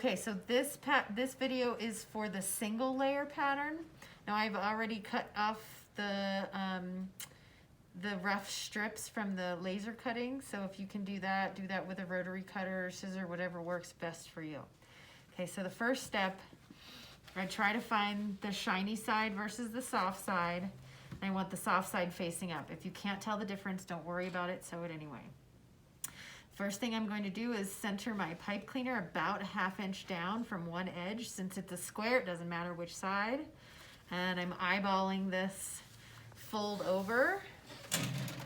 Okay, so this video is for the single layer pattern. Now I've already cut off the rough strips from the laser cutting. So if you can do that with a rotary cutter or scissor, whatever works best for you. Okay, so the first step, I try to find the shiny side versus the soft side. I want the soft side facing up. If you can't tell the difference, don't worry about it, sew it anyway. First thing I'm going to do is center my pipe cleaner about 1/2 inch down from one edge. Since it's a square, it doesn't matter which side. And I'm eyeballing this fold over.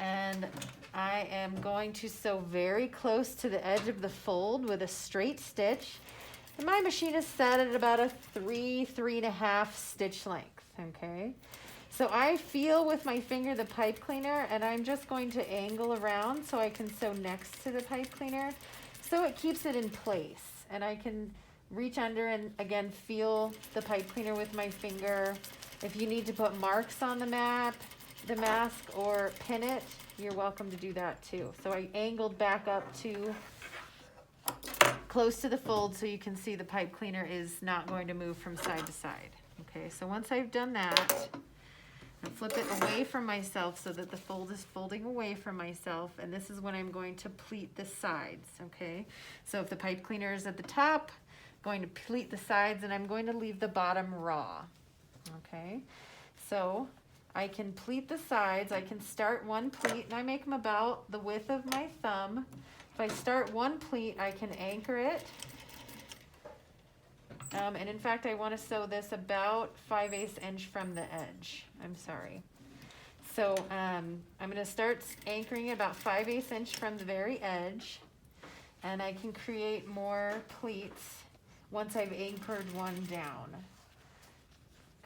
And I am going to sew very close to the edge of the fold with a straight stitch. And my machine is set at about a 3.5 stitch length, okay? So I feel with my finger the pipe cleaner, and I'm just going to angle around so I can sew next to the pipe cleaner so it keeps it in place. And I can reach under and again feel the pipe cleaner with my finger. If you need to put marks on the mask or pin it, you're welcome to do that too. So I angled back up to close to the fold so you can see the pipe cleaner is not going to move from side to side. Okay, so once I've done that, I flip it away from myself so that the fold is folding away from myself, and this is when I'm going to pleat the sides, okay? So if the pipe cleaner is at the top, I'm going to pleat the sides, and I'm going to leave the bottom raw, okay? So I can pleat the sides. I can start one pleat, and I make them about the width of my thumb. If I start one pleat, I can anchor it. And in fact, I want to sew this about 5/8 inch from the edge. I'm sorry. So I'm going to start anchoring it about 5/8 inch from the very edge. And I can create more pleats once I've anchored one down.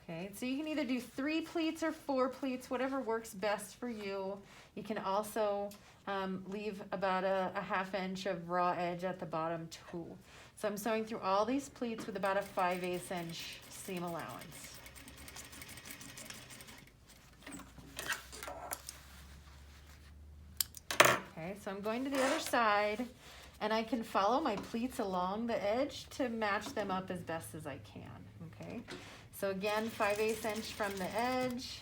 Okay, so you can either do 3 pleats or 4 pleats, whatever works best for you. You can also leave about a 1/2 inch of raw edge at the bottom too. So I'm sewing through all these pleats with about a 5/8 inch seam allowance. Okay, so I'm going to the other side, and I can follow my pleats along the edge to match them up as best as I can, okay? So again, 5/8 inch from the edge.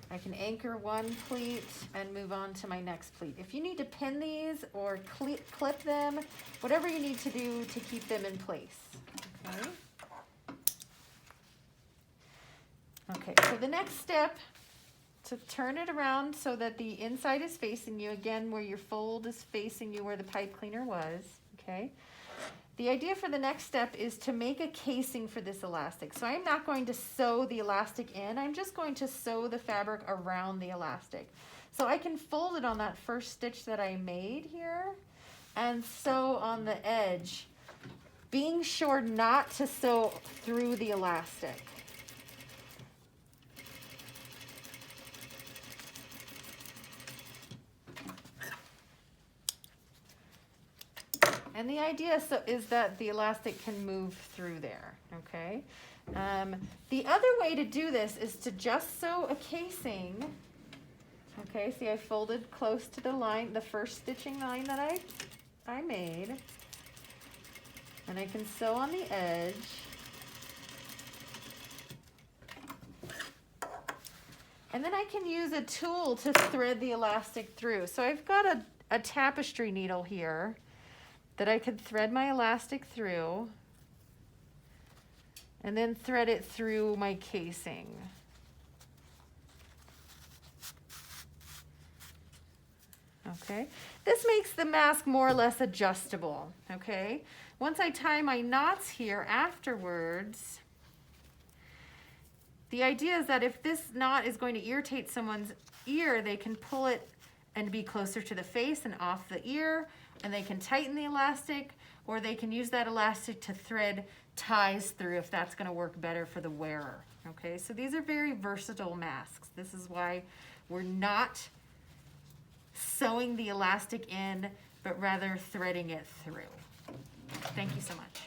I can anchor one pleat and move on to my next pleat. If you need to pin these or clip them, whatever you need to do to keep them in place, okay? Okay, so the next step, to turn it around so that the inside is facing you, again, where your fold is facing you where the pipe cleaner was, okay? The idea for the next step is to make a casing for this elastic. So I'm not going to sew the elastic in, I'm just going to sew the fabric around the elastic. So I can fold it on that first stitch that I made here and sew on the edge, being sure not to sew through the elastic. And the idea is that the elastic can move through there, okay? The other way to do this is to just sew a casing. Okay, see I folded close to the line, the first stitching line that I made. And I can sew on the edge. And then I can use a tool to thread the elastic through. So I've got a tapestry needle here that I could thread my elastic through and then thread it through my casing. Okay, this makes the mask more or less adjustable, okay? Once I tie my knots here afterwards, the idea is that if this knot is going to irritate someone's ear, they can pull it and be closer to the face and off the ear, and they can tighten the elastic, or they can use that elastic to thread ties through if that's going to work better for the wearer. Okay, so these are very versatile masks. This is why we're not sewing the elastic in, but rather threading it through. Thank you so much.